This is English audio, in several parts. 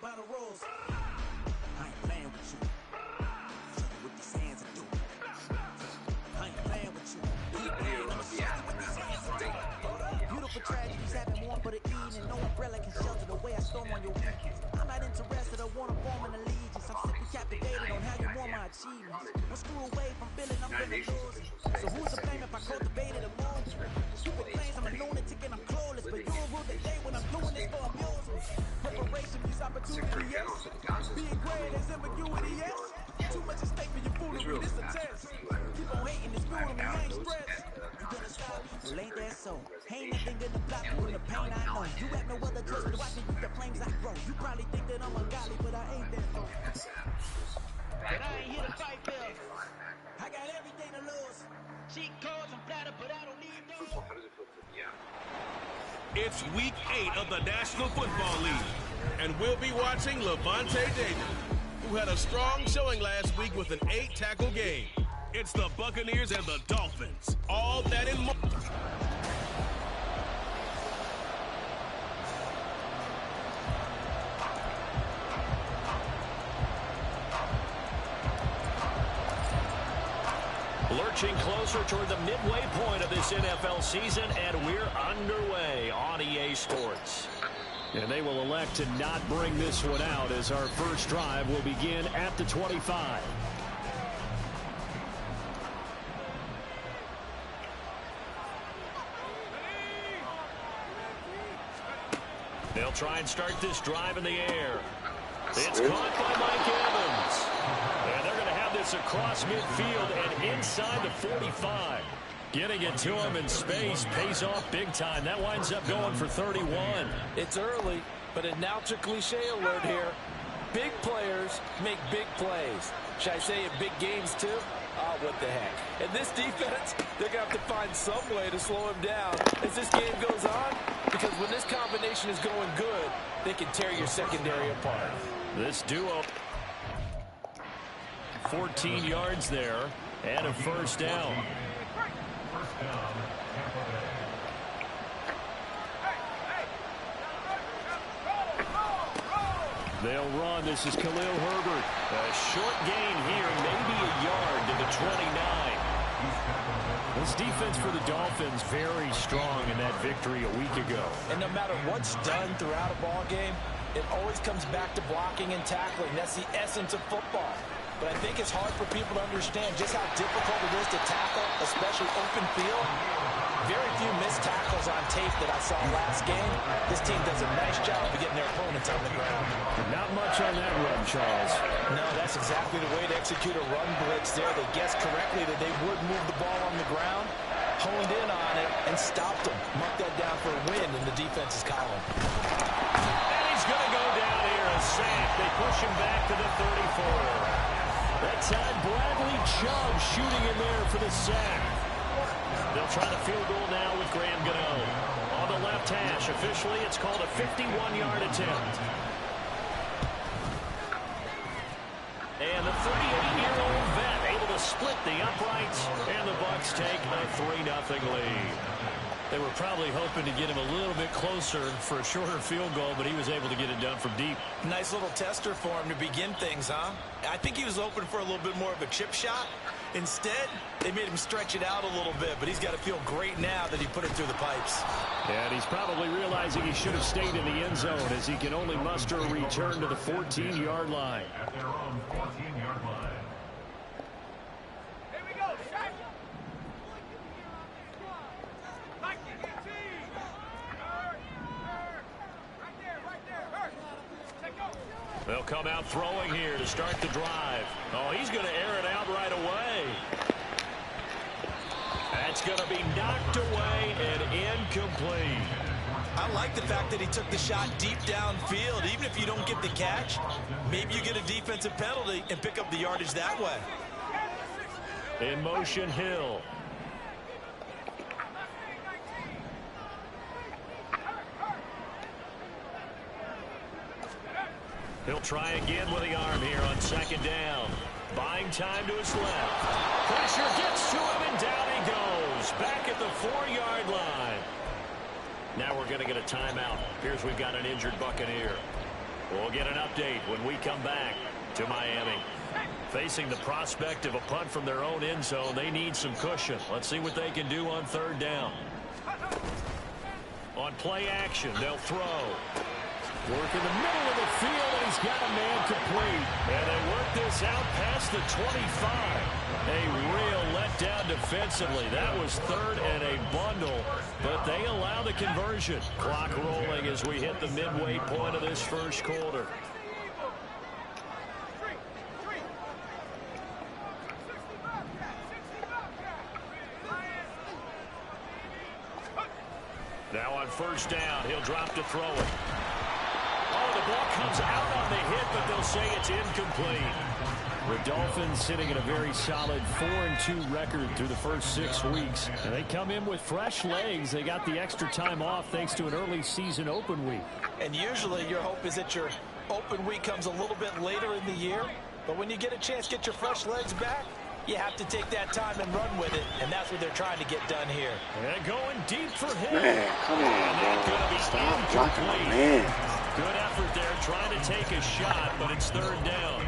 by the rules. I ain't playing with you. Show you what these hands will do. I ain't playing with you. I'ma show you what these hands will do. Beautiful tragedies happen one for the evening. No umbrella can shelter the way I storm on your weekends. I'm not interested, I wanna form an allegiance. I'm simply captivated on how you want my achievements. One screw away from feeling I'm gonna lose. So who's to blame if I cultivated a move? Stupid claims I'm a lunatic and I'm clueless, but you'll rule the day when I'm doing this for amusement. Preparation means opportunity, yes. Being great is ambiguity, yes. Too much at stake for your foolery, this a test. Keep on hating, it's fueling me, I ain't stressed. You gonna stop me? Well, ain't that so? Ain't nothing gonna block me from the pain I know. You have no other choice but watching you the flames I grow. You probably think that I'm ungodly, but I ain't that though. But I ain't here to fight fair. I got everything to lose. Cheat codes and flatter, but I don't need those. It's week 8 of the National Football League, and we'll be watching Levante David, who had a strong showing last week with an 8-tackle game. It's the Buccaneers and the Dolphins. All that and more. Lurching closer toward the midway point of this NFL season, and we're underway on EA Sports. And they will elect to not bring this one out as our first drive will begin at the 25. They'll try and start this drive in the air. It's caught by Mike Evans. And they're going to have this across midfield and inside the 45. Getting it to him in space pays off big time. That winds up going for 31. It's early, but a now cliche alert here. Big players make big plays. Should I say in big games too? Oh, what the heck. And this defense, they're going to have to find some way to slow him down as this game goes on. Because when this combination is going good, they can tear your secondary apart. This duo, 14 yards there and a first down. They'll run. This is Khalil Herbert. A short gain here, maybe a yard to the 29. This defense for the Dolphins very strong in that victory a week ago. And no matter what's done throughout a ball game, it always comes back to blocking and tackling. That's the essence of football. But I think it's hard for people to understand just how difficult it is to tackle, especially open field. Very few missed tackles on tape that I saw last game. This team does a nice job of getting their opponents on the ground. Not much on that run, Charles. No, that's exactly the way to execute a run blitz there. They guessed correctly that they would move the ball on the ground, honed in on it, and stopped them. Mark that down for a win in the defense's column. And he's going to go down here, a sack. They push him back to the 34. That time, Bradley Chubb shooting in there for the sack. They'll try the field goal now with Graham Gano. On the left hash, officially, it's called a 51-yard attempt. And the 38-year-old vet able to split the uprights, and the Bucs take a 3-0 lead. They were probably hoping to get him a little bit closer for a shorter field goal, but he was able to get it done from deep. Nice little tester for him to begin things, huh? I think he was hoping for a little bit more of a chip shot. Instead, they made him stretch it out a little bit, but he's got to feel great now that he put it through the pipes. And he's probably realizing he should have stayed in the end zone as he can only muster a return to the 14-yard line. At their own 14-yard line. Here we go, Shaq. They'll come out throwing here to start the drive. Oh, he's going to air it out right away. That's going to be knocked away and incomplete. I like the fact that he took the shot deep downfield. Even if you don't get the catch, maybe you get a defensive penalty and pick up the yardage that way. In motion, Hill. He'll try again with the arm here on second down. Buying time to his left. Pressure gets to him, and down he goes. Back at the 4-yard line. Now we're going to get a timeout. Here's we've got an injured Buccaneer. We'll get an update when we come back to Miami. Facing the prospect of a punt from their own end zone, they need some cushion. Let's see what they can do on third down. On play action, they'll throw. Work in the middle of the field, and he's got a man complete. And they work this out past the 25. A real letdown defensively. That was third and a bundle, but they allow the conversion. Clock rolling as we hit the midway point of this first quarter. Now on first down, he'll drop to throw it. Oh, the ball comes out on the hit, but they'll say it's incomplete. The Dolphins sitting at a very solid 4-2 record through the first 6 weeks. And they come in with fresh legs. They got the extra time off thanks to an early season open week. And usually your hope is that your open week comes a little bit later in the year. But when you get a chance to get your fresh legs back, you have to take that time and run with it, and that's what they're trying to get done here. And going deep for him. Man, come on, bro. Stop blocking my man. Good effort there, trying to take a shot, but it's third down.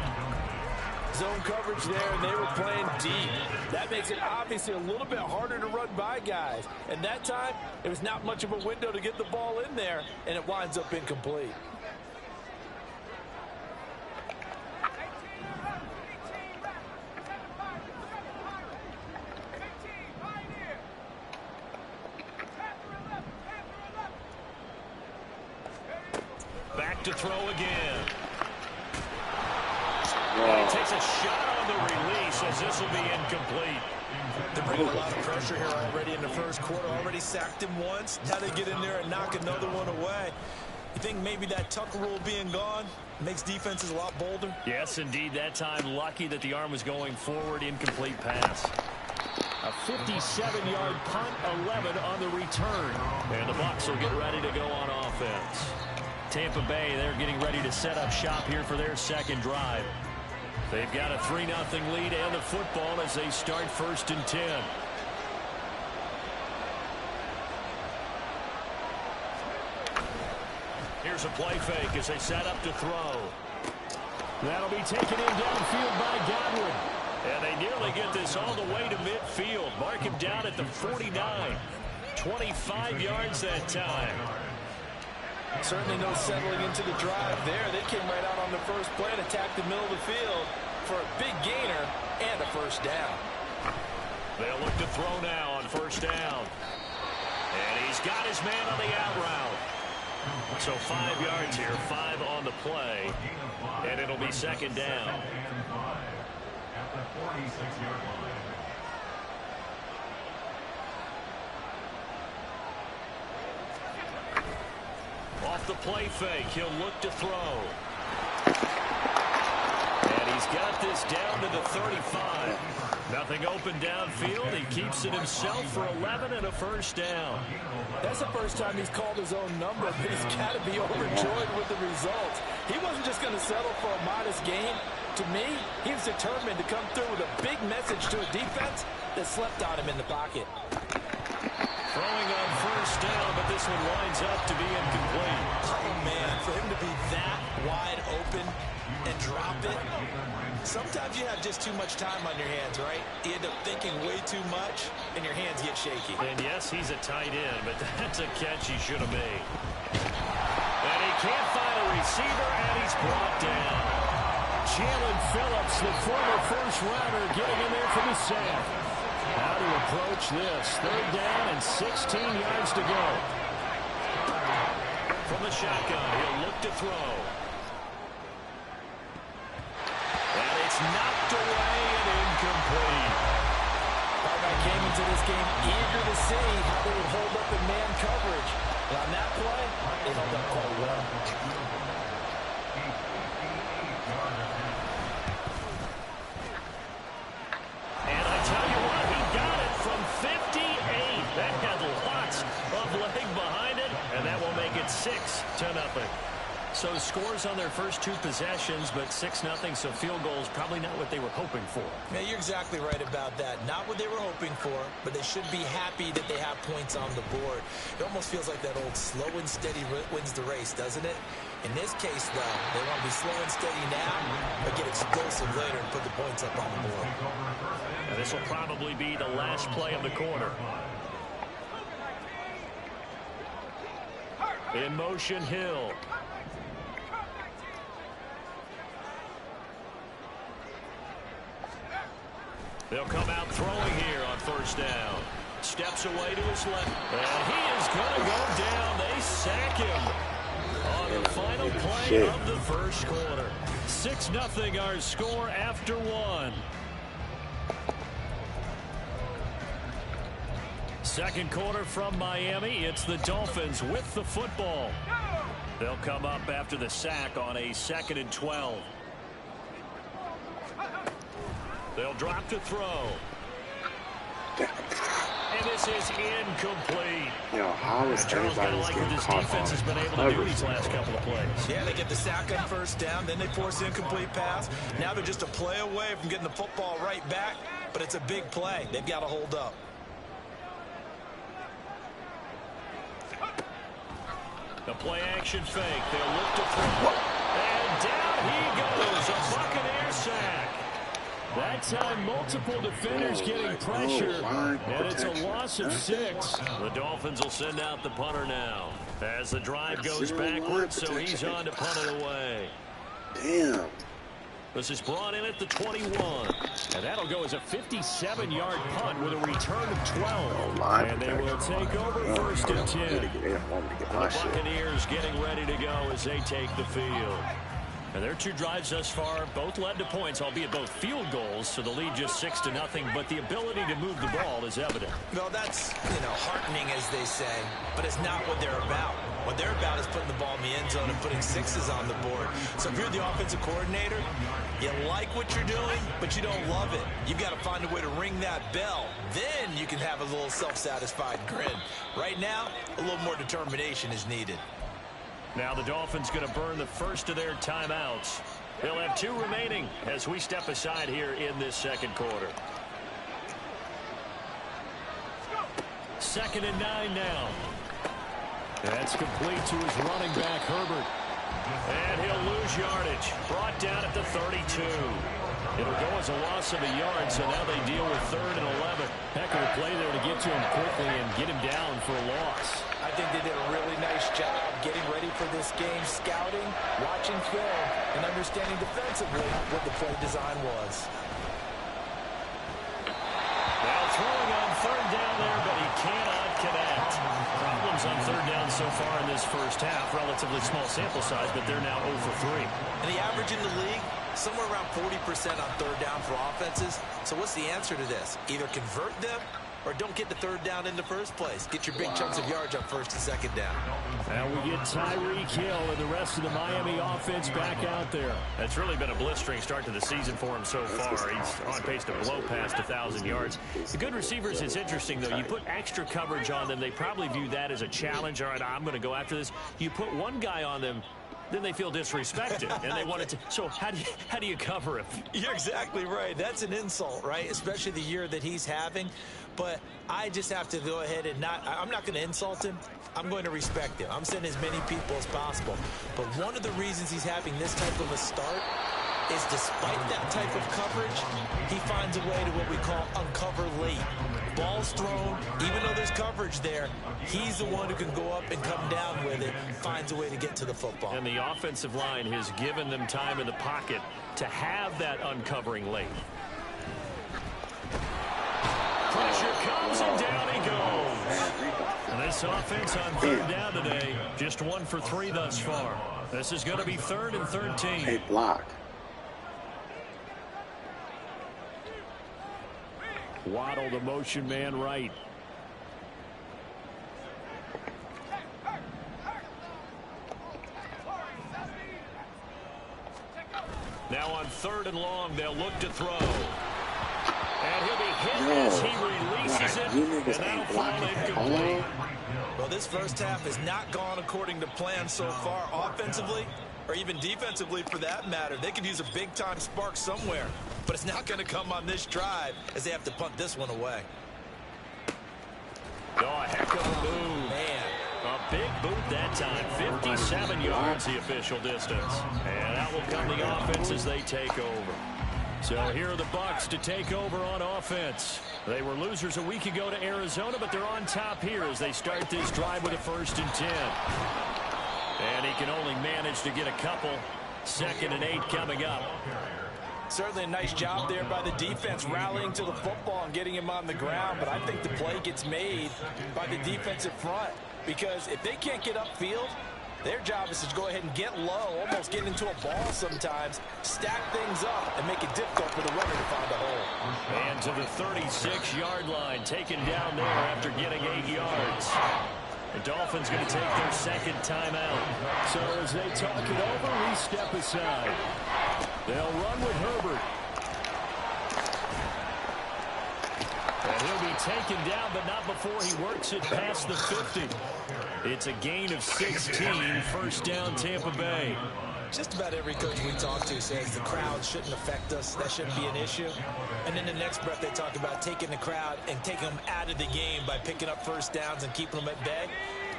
Zone coverage there, and they were playing deep. That makes it obviously a little bit harder to run by guys. And that time, it was not much of a window to get the ball in there, and it winds up incomplete. Back to throw again. And he takes a shot on the release as this will be incomplete. They're bringing a lot of pressure here already in the first quarter. Already sacked him once. Now they get in there and knock another one away. You think maybe that tuck rule being gone makes defenses a lot bolder? Yes, indeed. That time, lucky that the arm was going forward. Incomplete pass. A 57-yard punt, 11 on the return. And the Bucs will get ready to go on offense. Tampa Bay, they're getting ready to set up shop here for their second drive. They've got a 3-0 lead and the football as they start 1st and 10. Here's a play fake as they set up to throw. That'll be taken in downfield by Godwin. And they nearly get this all the way to midfield. Mark him down at the 49. 25 yards that time. Certainly no settling into the drive there. They came right out on the first play and attacked the middle of the field for a big gainer and a first down. They'll look to throw now on first down. And he's got his man on the out route. So 5 yards here, 5 on the play. And it'll be second down. At the 46-yard line. Off the play fake, he'll look to throw. And he's got this down to the 35. Nothing open downfield. He keeps it himself for 11 and a first down. That's the first time he's called his own number, but he's got to be overjoyed with the results. He wasn't just going to settle for a modest gain. To me, he was determined to come through with a big message to a defense that slept on him in the pocket. Throwing on first down, but this one winds up to be incomplete. Oh, man, for him to be that wide open and drop it. Sometimes you have just too much time on your hands, right? You end up thinking way too much, and your hands get shaky. And yes, he's a tight end, but that's a catch he should have made. And he can't find a receiver, and he's brought down. Jalen Phillips, the former first-rounder, getting in there for the sack. How to approach this? Third down and 16 yards to go. From the shotgun, he'll look to throw. And it's knocked away and incomplete. I came into this game eager to see how they would hold up in man coverage. And on that play, they held up quite well. And I tell you what, he got it from 58. That had lots of leg behind it, and that will make it 6-0. So scores on their first 2 possessions, but 6-0, so field goals probably not what they were hoping for. Yeah, you're exactly right about that. Not what they were hoping for, but they should be happy that they have points on the board. It almost feels like that old slow and steady wins the race, doesn't it? In this case, though, they want to be slow and steady now, but get explosive later and put the points up on the board. And this will probably be the last play of the quarter. In motion, Hill. They'll come out throwing here on first down. Steps away to his left. And he is going to go down. They sack him on the final play of the first quarter. 6-0 our score after 1. Second quarter from Miami. It's the Dolphins with the football. They'll come up after the sack on a 2nd and 12. They'll drop to throw. And this is incomplete. Yo, how is everybody like getting what this caught defense has been able to do these last couple of plays. Yeah, they get the sack on first down, then they force the incomplete pass. Now they're just a play away from getting the football right back, but it's a big play. They've got to hold up. The play action fake. They'll look to throw. And down he goes. A Buccaneer sack. That time, multiple defenders getting pressure, and it's a loss of 6. The Dolphins will send out the punter now as the drive goes backwards, so he's on to punt it away. Damn. This is brought in at the 21, and that'll go as a 57-yard punt with a return of 12. And they will take over first and 10. The Buccaneers getting ready to go as they take the field. And their 2 drives thus far both led to points, albeit both field goals, so the lead just 6-0, but the ability to move the ball is evident. Well, that's, heartening, as they say, but it's not what they're about. What they're about is putting the ball in the end zone and putting 6s on the board. So if you're the offensive coordinator, you like what you're doing, but you don't love it. You've got to find a way to ring that bell. Then you can have a little self-satisfied grin. Right now, a little more determination is needed. Now the Dolphins going to burn the first of their timeouts. They'll have 2 remaining as we step aside here in this second quarter. 2nd and 9 now. That's complete to his running back, Herbert. And he'll lose yardage. Brought down at the 32. It'll go as a loss of a yard, so now they deal with 3rd and 11. Heck of a play there to get to him quickly and get him down for a loss. I think they did a really nice job getting ready for this game, scouting, watching film, and understanding defensively what the play design was. Now throwing on 3rd down there, but he cannot connect. Problems on 3rd down so far in this first half. Relatively small sample size, but they're now 0 for 3. And the average in the league, somewhere around 40% on 3rd down for offenses. So what's the answer to this? Either convert them or don't get the 3rd down in the first place. Get your big chunks of yards on 1st and 2nd down. And we get Tyreek Hill and the rest of the Miami offense back out there. It's really been a blistering start to the season for him so far. He's on pace to blow past 1,000 yards. The good receivers is interesting, though. You put extra coverage on them, they probably view that as a challenge. All right, I'm going to go after this. You put one guy on them, then they feel disrespected, and they want to. So how do you cover him? You're exactly right. That's an insult, right? Especially the year that he's having. But I just have to go ahead and I'm not going to insult him. I'm going to respect him. I'm sending as many people as possible. But one of the reasons he's having this type of a start is despite that type of coverage, he finds a way to what we call uncover late. Ball's thrown, even though there's coverage there, he's the one who can go up and come down with it, finds a way to get to the football. And the offensive line has given them time in the pocket to have that uncovering late. Pressure comes and down he goes. And this offense on 3rd down today, just 1 for 3 thus far. This is going to be 3rd and 13. Hey, block. Waddle, the motion man, right. Now on 3rd and long, they'll look to throw. And he'll be hit as he releases it, and that'll fall incomplete. Well, this first half has not gone according to plan so far. Offensively, or even defensively for that matter. They could use a big-time spark somewhere, but it's not going to come on this drive as they have to punt this one away. Oh, a heck of a move. Man. A big boot that time. 57 yards the official distance. And that will come the offense as they take over. So here are the Bucs to take over on offense. They were losers a week ago to Arizona, but they're on top here as they start this drive with a 1st and 10. And he can only manage to get a couple. 2nd and 8 coming up. Certainly a nice job there by the defense rallying to the football and getting him on the ground, but I think the play gets made by the defensive front because if they can't get upfield, their job is to go ahead and get low, almost get into a ball sometimes, stack things up, and make it difficult for the runner to find a hole. And to the 36-yard line, taken down there after getting 8 yards. The Dolphins going to take their 2nd timeout. So as they talk it over, we step aside. They'll run with Herbert. And he'll be taken down, but not before he works it past the 50. It's a gain of 16, 1st down Tampa Bay. Just about every coach we talk to says the crowd shouldn't affect us. That shouldn't be an issue. And then the next breath they talk about taking the crowd and taking them out of the game by picking up 1st downs and keeping them at bay.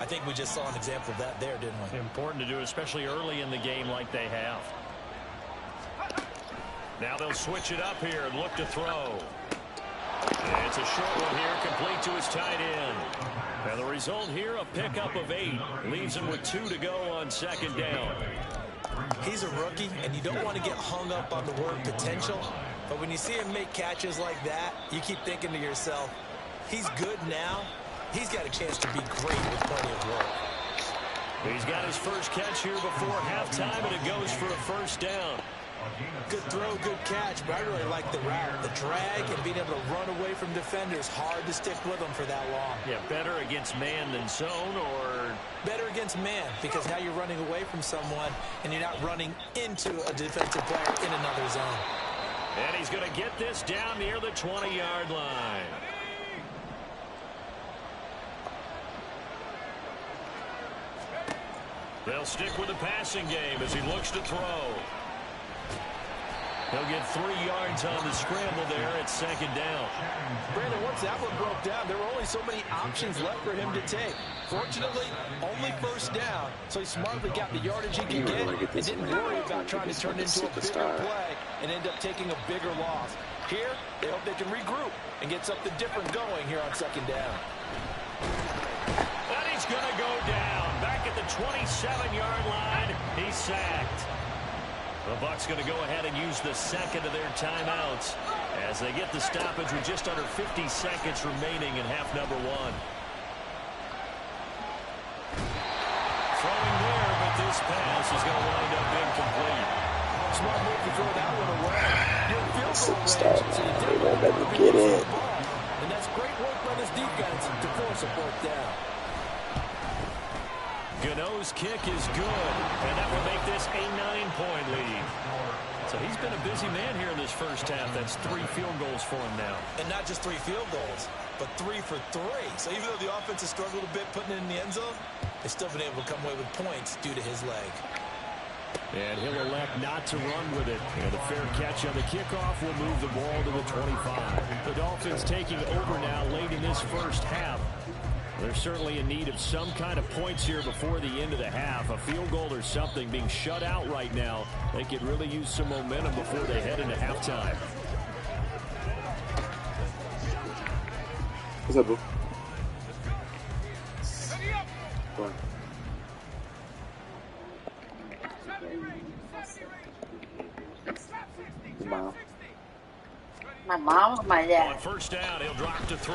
I think we just saw an example of that there, didn't we? Important to do, especially early in the game like they have. Now they'll switch it up here and look to throw. And it's a short one here, complete to his tight end. And the result here, a pickup of 8. Leaves him with 2 to go on 2nd down. He's a rookie, and you don't want to get hung up on the word potential. But when you see him make catches like that, you keep thinking to yourself, he's good now. He's got a chance to be great with plenty of work. He's got his first catch here before halftime, and it goes for a 1st down. Good throw, good catch, but I really like the route. The drag and being able to run away from defenders, hard to stick with them for that long. Yeah, better against man than zone, or? Better against man, because now you're running away from someone, and you're not running into a defensive player in another zone. And he's going to get this down near the 20-yard line. They'll stick with the passing game as he looks to throw. He'll get 3 yards on the scramble there at 2nd down. Brandon, once that one broke down, there were only so many options left for him to take. Fortunately, only 1st down, so he smartly got the yardage he could get and didn't worry about trying to turn it into a bigger play and end up taking a bigger loss. Here, they hope they can regroup and get something different going here on 2nd down. And he's going to go down. Back at the 27-yard line, he's sacked. The Bucs going to go ahead and use the 2nd of their timeouts as they get the stoppage with just under 50 seconds remaining in half number 1. Throwing there, but this pass is going to wind up incomplete. Smart move to throw that one away. You're in field goal range, so you They won't let me get it. And that's great work by this defense to force a 4th down. Gano's kick is good, and that will make this a 9-point lead. So he's been a busy man here in this first half. That's 3 field goals for him now. And not just 3 field goals, but 3 for 3. So even though the offense has struggled a bit putting it in the end zone, they've still been able to come away with points due to his leg. And he'll elect not to run with it. And a fair catch on the kickoff will move the ball to the 25. The Dolphins taking over now late in this first half. They're certainly in need of some kind of points here before the end of the half. A field goal or something, being shut out right now. They could really use some momentum before they head into halftime. What's up, bro? What? Mom. My mom or my dad? On 1st down, he'll drop to throw.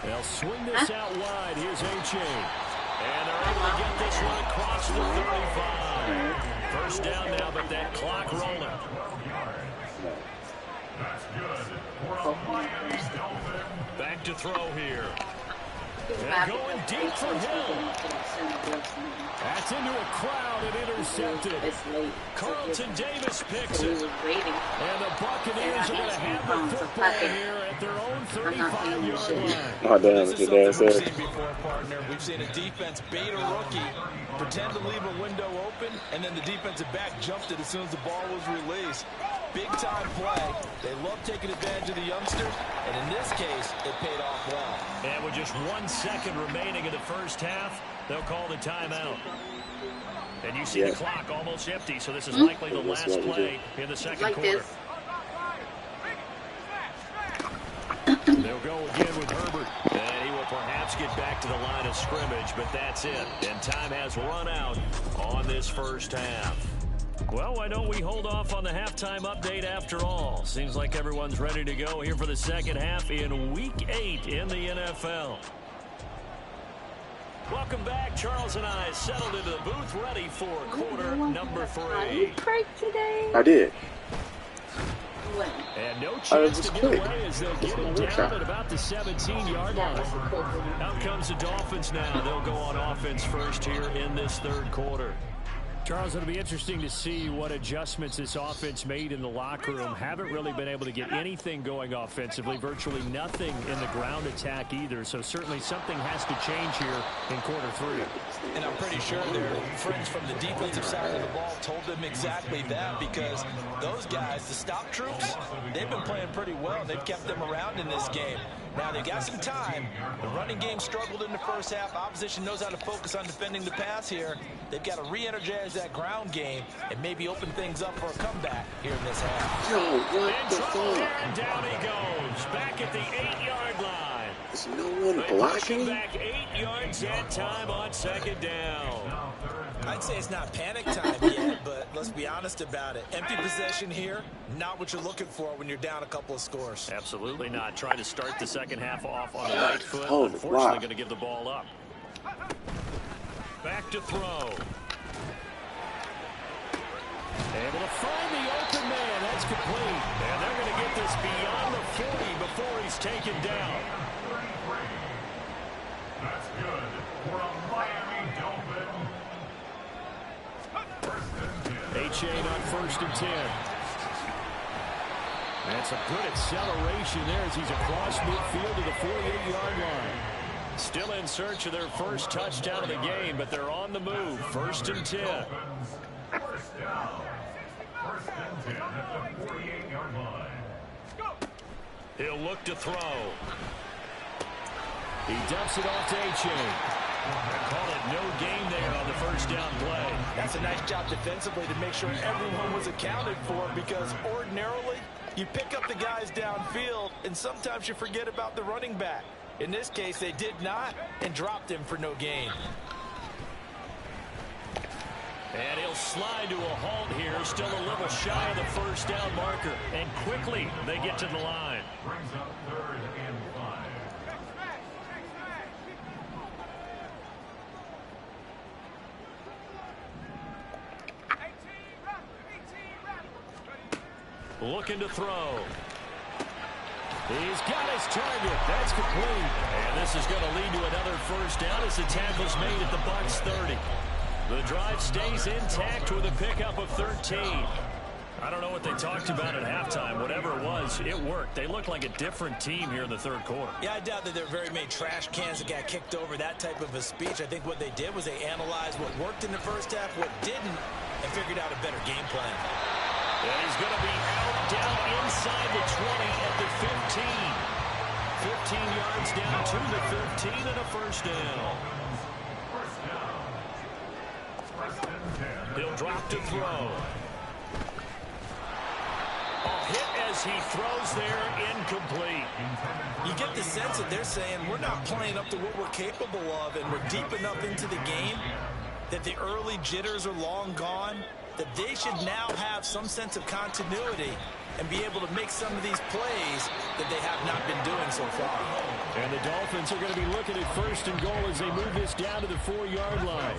They'll swing this out wide. Here's A-Chain. And they're able to get this one across the 35. 1st down now, but that clock rolling. Back to throw here. And going deep for Hill. That's into a crowd and intercepted. Carlton Davis picks it. And the Buccaneers are going to have the football here at their own 35-yard line. Oh, damn, This it's is your dad something we've said. seen before, partner. We've seen a defense bait a rookie, pretend to leave a window open, and then the defensive back jumped it as soon as the ball was released. Big-time play. They love taking advantage of the youngsters, and in this case, it paid off well. And with just 1 second remaining in the first half, they'll call the timeout. And you see the clock almost empty, so this is likely the last play in the second quarter. They'll go again with Herbert. And he will perhaps get back to the line of scrimmage, but that's it. And time has run out on this first half. Well, why don't we hold off on the halftime update after all? Seems like everyone's ready to go here for the second half in Week 8 in the NFL. Welcome back. Charles and I settled into the booth ready for quarter number 3. I did. And no chance to get quick. away as they'll get it down at about the 17-yard line. Out comes the Dolphins now. They'll go on offense first here in this third quarter. Charles, it'll be interesting to see what adjustments this offense made in the locker room. Haven't really been able to get anything going offensively, virtually nothing in the ground attack either. So certainly something has to change here in quarter 3. And I'm pretty sure their friends from the defensive side of the ball told them exactly that, because those guys, the stop troops, they've been playing pretty well. They've kept them around in this game. Now, they've got some time. The running game struggled in the first half. Opposition knows how to focus on defending the pass here. They've got to re-energize that ground game and maybe open things up for a comeback here in this half. Yo, what the fuck? And down he goes, back at the 8-yard line. Is no one They push him blocking? back 8 yards that time on second down. I'd say it's not panic time yet, but let's be honest about it. Empty possession here, not what you're looking for when you're down a couple of scores. Absolutely not. Trying to start the second half off on the right foot. Oh, Unfortunately, wow. going to give the ball up. Back to throw. Able to find the open man. That's complete. And they're going to get this beyond the 40 before he's taken down. That's good for a Miami Dolphin. A-Chain on 1st and 10. That's a good acceleration there as he's across midfield to the 48-yard line. Still in search of their first touchdown of the game, but they're on the move. 1st and 10. First down. 1st and 10 at the 48-yard line. He'll look to throw. He dumps it off to A-Chain. Call it no gain there on the first down play. That's a nice job defensively to make sure everyone was accounted for, because ordinarily you pick up the guys downfield and sometimes you forget about the running back. In this case, they did not and dropped him for no gain. And he'll slide to a halt here, still a little shy of the first down marker. And quickly they get to the line. Brings up 3rd and 5. Looking to throw. He's got his target. That's complete. And this is going to lead to another first down as the tackle's made at the Bucs 30. The drive stays intact with a pickup of 13. I don't know what they talked about at halftime. Whatever it was, it worked. They look like a different team here in the third quarter. Yeah, I doubt that there are very many trash cans that got kicked over, that type of a speech. I think what they did was they analyzed what worked in the first half, what didn't, and figured out a better game plan. And he's going to be out down inside the 20 at the 15. 15 yards down to the 15 and a first down. He'll drop to throw. A hit as he throws there, incomplete. You get the sense that they're saying we're not playing up to what we're capable of, and we're deep enough into the game that the early jitters are long gone, that they should now have some sense of continuity and be able to make some of these plays that they have not been doing so far. And the Dolphins are going to be looking at 1st and goal as they move this down to the 4-yard line.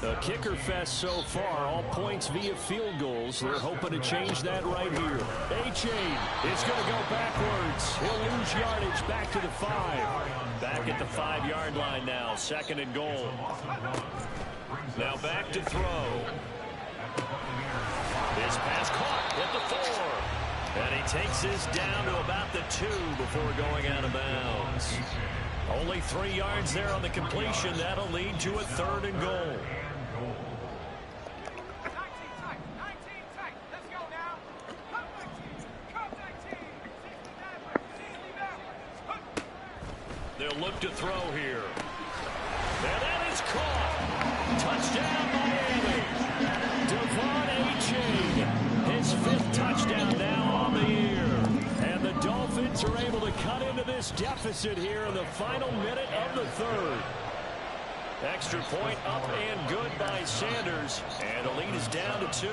A kicker fest so far, all points via field goals. They're hoping to change that right here. A-Chain is going to go backwards. He'll lose yardage back to the 5. Back at the 5-yard line now, 2nd and goal. Now back to throw. This pass caught at the 4. And he takes this down to about the 2 before going out of bounds. Only 3 yards there on the completion. That'll lead to a 3rd and goal. They'll look to throw here. And that is caught. Touchdown, Miami. Devon Achane, his 5th touchdown now on the year. And the Dolphins are able to cut into this deficit here in the final minute of the 3rd. Extra point up and good by Sanders. And the lead is down to 2.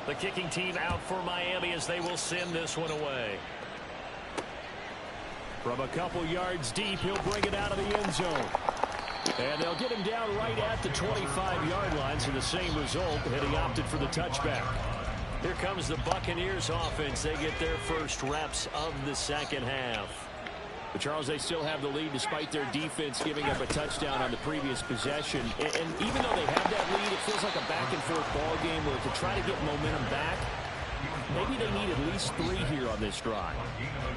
The kicking team out for Miami as they will send this one away. From a couple yards deep, he'll bring it out of the end zone. And they'll get him down right at the 25-yard line, so the same result, and he opted for the touchback. Here comes the Buccaneers offense. They get their first reps of the second half. But, Charles, they still have the lead despite their defense giving up a touchdown on the previous possession. And even though they have that lead, it feels like a back-and-forth ball game where to try to get momentum back, maybe they need at least 3 here on this drive.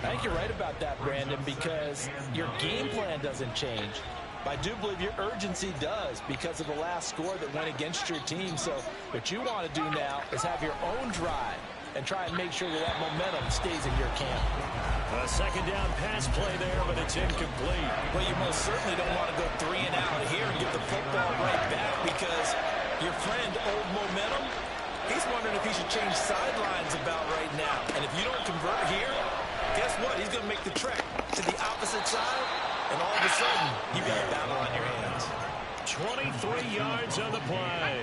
I think you're right about that, Brandon, because your game plan doesn't change. I do believe your urgency does because of the last score that went against your team. So what you want to do now is have your own drive and try and make sure that that momentum stays in your camp. A second down pass play there, but it's incomplete. Well, you most certainly don't want to go 3 and out here and get the football right back because your friend, Old Momentum, he's wondering if he should change sidelines about right now. And if you don't convert here, guess what? He's going to make the trek to the opposite side, and all of a sudden, you've got a battle on your hands. 23 yards on the play.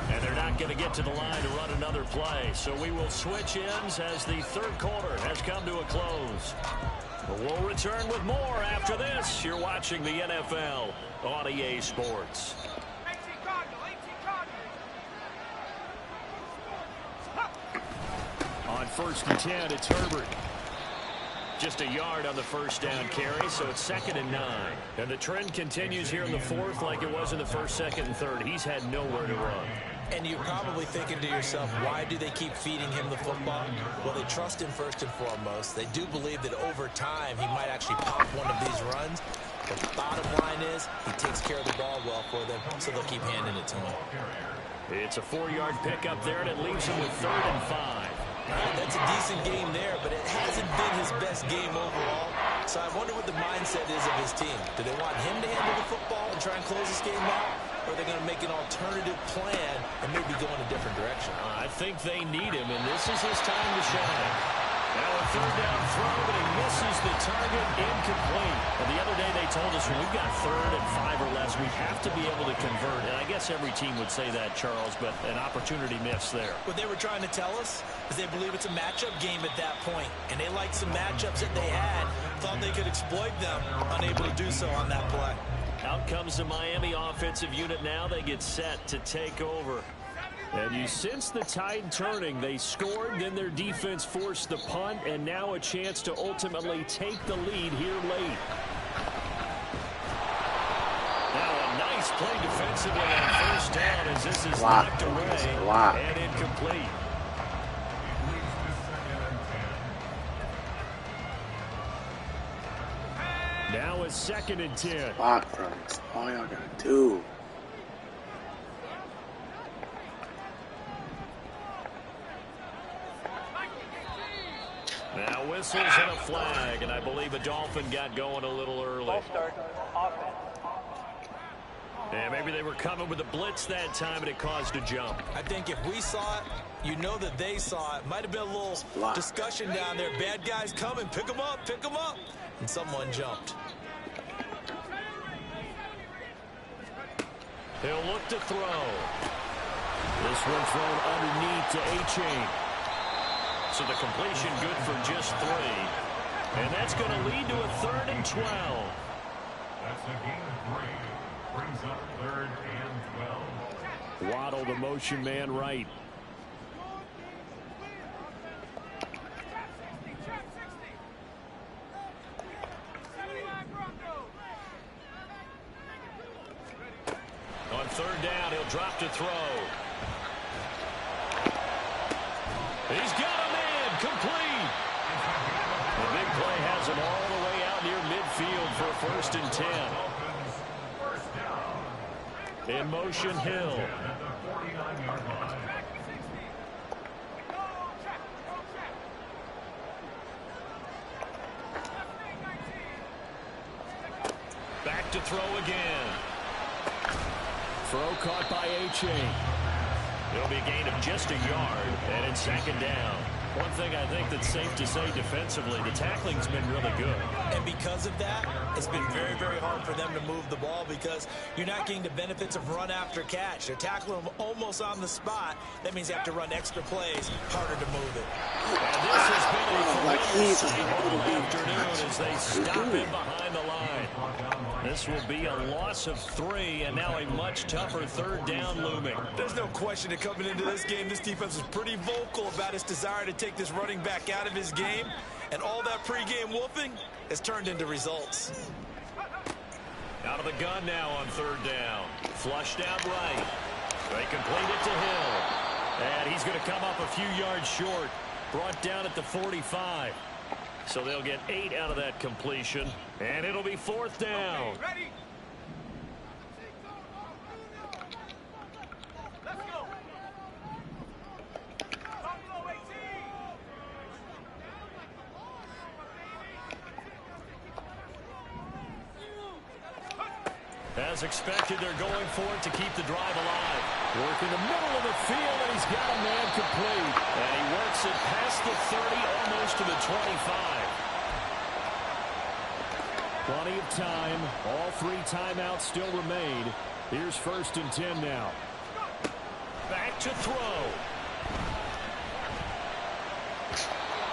And they're not going to get to the line to run another play. So we will switch ends as the 3rd quarter has come to a close. But we'll return with more after this. You're watching the NFL on EA Sports. On 1st and 10, it's Herbert. Just a yard on the first down carry, so it's 2nd and 9. And the trend continues here in the 4th like it was in the 1st, 2nd, and 3rd. He's had nowhere to run. And you're probably thinking to yourself, why do they keep feeding him the football? Well, they trust him first and foremost. They do believe that over time he might actually pop one of these runs. But the bottom line is he takes care of the ball well for them, so they'll keep handing it to him. It's a 4-yard pickup there, and it leaves him with 3rd and 5. That's a decent game there, but it hasn't been his best game overall. So I wonder what the mindset is of his team. Do they want him to handle the football and try and close this game out? Or are they going to make an alternative plan and maybe go in a different direction? I think they need him, and this is his time to shine. Now a 3rd down throw, but he misses the target, incomplete. And the other day they told us when we've got 3rd and 5 or less, we have to be able to convert. And I guess every team would say that, Charles, but an opportunity missed there. What they were trying to tell us is they believe it's a matchup game at that point. And they liked some matchups that they had, thought they could exploit them, unable to do so on that play. Out comes the Miami offensive unit now. They get set to take over. And you sense the tide turning. They scored, then their defense forced the punt, and now a chance to ultimately take the lead here late. Now a nice play defensively on 1st down as this is knocked away and incomplete. Now a 2nd and 10. Block, bro. That's all y'all gotta do. Now whistles and a flag, and I believe a Dolphin got going a little early. And maybe they were coming with a blitz that time, and it caused a jump. I think if we saw it, you know that they saw it. Might have been a little discussion down there. Bad guys coming. Pick them up. Pick them up. And someone jumped. He'll look to throw. This one thrown underneath to Achane. So the completion good for just 3. And that's going to lead to a 3rd and 12. That's a gain of 3. Brings up 3rd and 12. Waddle, the motion man, right. On 3rd down, he'll drop to throw. He's got a man complete. The big play has him all the way out near midfield for a 1st and 10. In motion, Hill. Back to throw again. Throw caught by A-Chain. It'll be a gain of just a yard, and it's 2nd down. One thing I think that's safe to say defensively, the tackling's been really good. And because of that, it's been very, very hard for them to move the ball because you're not getting the benefits of run after catch. They're tackling them almost on the spot. That means you have to run extra plays, harder to move it. And this has been a afternoon as they stop him behind the line. This will be a loss of 3, and now a much tougher 3rd down looming. There's no question that coming into this game, this defense was pretty vocal about its desire to take this running back out of his game, and all that pregame wolfing has turned into results. Out of the gun now on 3rd down. Flushed out right. They complete it to Hill. And he's going to come up a few yards short. Brought down at the 45. So they'll get 8 out of that completion. And it'll be 4th down. Ready? As expected, they're going for it to keep the drive alive. Work in the middle of the field, and he's got a man complete. And he works it past the 30, almost to the 25. Plenty of time. All 3 timeouts still remain. Here's 1st and 10 now. Back to throw.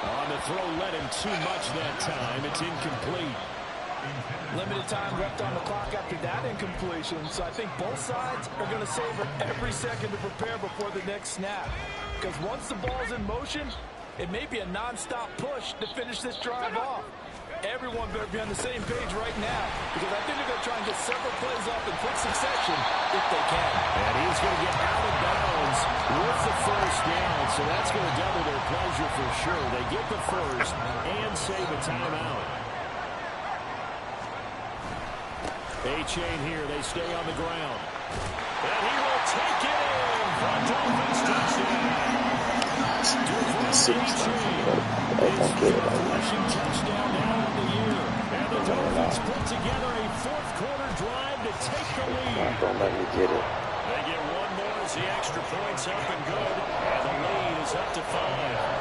On the throw, let him too much that time. It's incomplete. Limited time left on the clock after that incompletion, so I think both sides are going to savor every second to prepare before the next snap. Because once the ball's in motion, it may be a non-stop push to finish this drive off. Everyone better be on the same page right now, because I think they're going to try and get several plays off in quick succession if they can. And he's going to get out of bounds with the 1st down, so that's going to double their pleasure for sure. They get the 1st and save a timeout. A-Chain here. They stay on the ground. And he will take it in for a Dolphins touchdown. Rushing touchdown now on the year. And the Dolphins put together a 4th quarter drive to take the lead. Don't let me get it. They get one more as the extra point's up and good. And the lead is up to 5.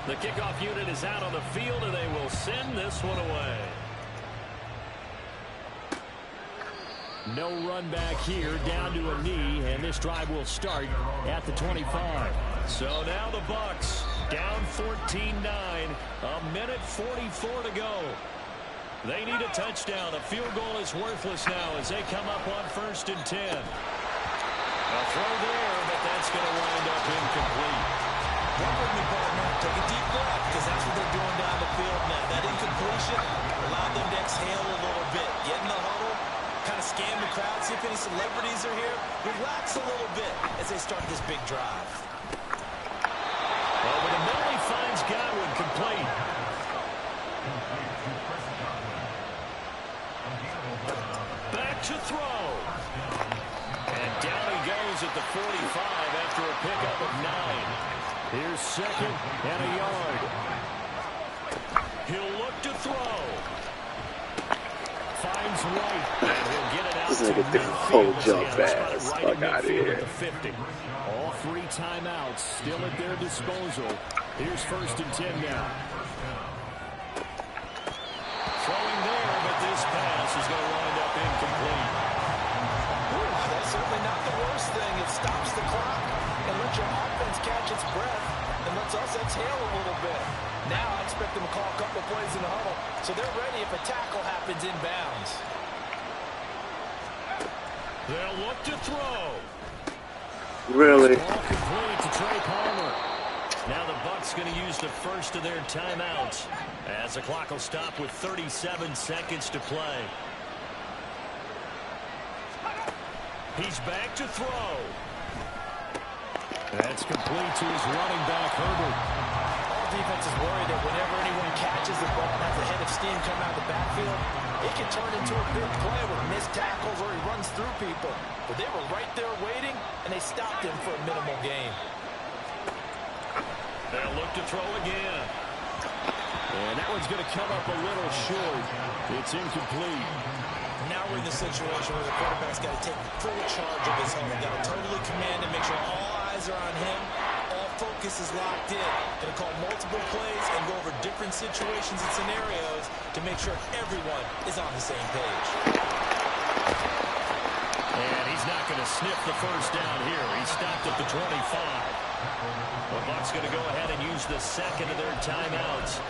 The kickoff unit is out on the field, and they will send this one away. No run back here, down to a knee, and this drive will start at the 25. So now the Bucs down 14-9, a minute 44 to go. They need a touchdown. A field goal is worthless now as they come up on 1st and 10. A throw there, but that's going to wind up incomplete. Work with me, partner. Take a deep breath, because that's what they're doing down the field now. That incompletion allowed them to exhale a little bit. Get in the huddle, kind of scan the crowd, see if any celebrities are here. Relax a little bit as they start this big drive. Over the middle, he finds Godwin complete. Back to throw. And down he goes at the 45 after a pickup of 9. Here's 2nd and a yard. He'll look to throw. Finds White, and he'll get it out This to nigga threw a midfield. whole jump Right pass. in Fuck out of midfield here. at the 50. All 3 timeouts still at their disposal. Here's 1st and 10 now. Throwing there, but this pass is going to wind up incomplete. That's certainly not the worst thing. It stops the clock and lets your offense catch its breath and lets us exhale a little bit. Now I expect them to call a couple plays in the huddle, so they're ready if a tackle happens inbounds. They'll look to throw. Really? Ball complete to Trey Palmer. Now the Bucs going to use the 1st of their timeouts as the clock will stop with 37 seconds to play. He's back to throw. That's complete to his running back, Herbert. All defense is worried that whenever anyone catches the ball and has a head of steam coming out of the backfield, it can turn into a big play with missed tackles or he runs through people. But they were right there waiting, and they stopped him for a minimal gain. They'll look to throw again. And that one's going to come up a little short. It's incomplete. Now we're in the situation where the quarterback's got to take full charge of his helmet. Got to totally command and make sure all eyes are on him. All focus is locked in. Going to call multiple plays and go over different situations and scenarios to make sure everyone is on the same page. And he's not going to sniff the first down here. He stopped at the 25. The Bucs going to go ahead and use the second of their timeouts.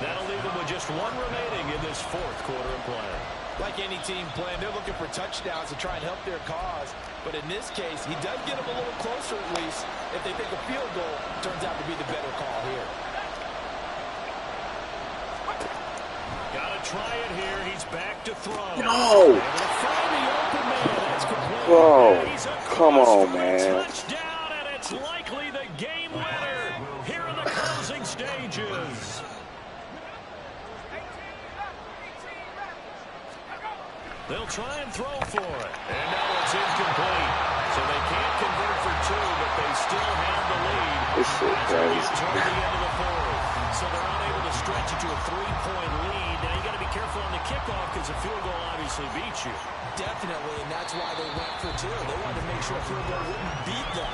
That'll leave them with just one remaining in this fourth quarter of play. Like any team playing, they're looking for touchdowns to try and help their cause. But in this case, he does get them a little closer at least if they think a field goal turns out to be the better call here. Got to try it here. He's back to throw. No! Whoa, come on, man. Touchdown, and it's likely the game winner here in the closing stages. They'll try and throw for it. And now it's incomplete. So they can't convert for two, but they still have the lead. This shit crazy. Toward the end of the fourth. So they're unable to stretch it to a 3-point lead. Now you got to be careful on the kickoff because a field goal obviously beats you. Definitely, and that's why they went for two. They wanted to make sure a field goal wouldn't beat them.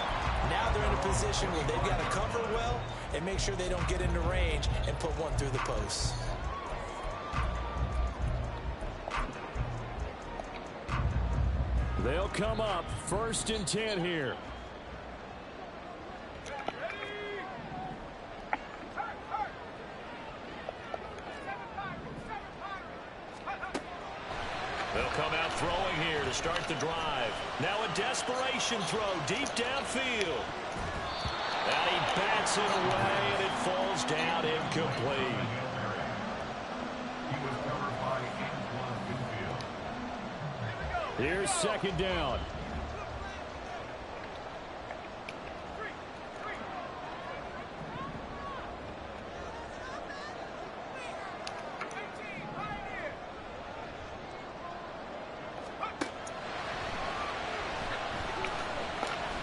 Now they're in a position where they've got to cover well and make sure they don't get into range and put one through the posts. They'll come up 1st and 10 here. They'll come out throwing here to start the drive. Now a desperation throw deep downfield. And he bats it away, and it falls down incomplete. Here's 2nd down.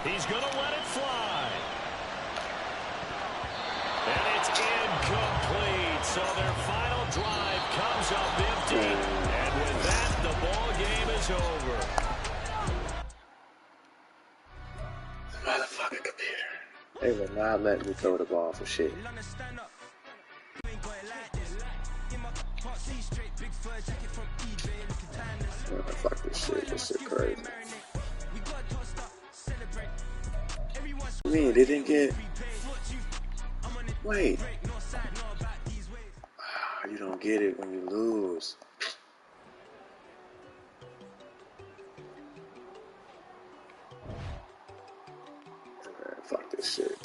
He's going to let it fly. And it's incomplete. So their final drive comes up empty. And with that, the ball game is over. Motherfucking computer. They will not let me throw the ball for shit. Fuck this shit. This shit crazy. You mean they didn't get... Wait. You don't get it when you lose. Fuck this shit.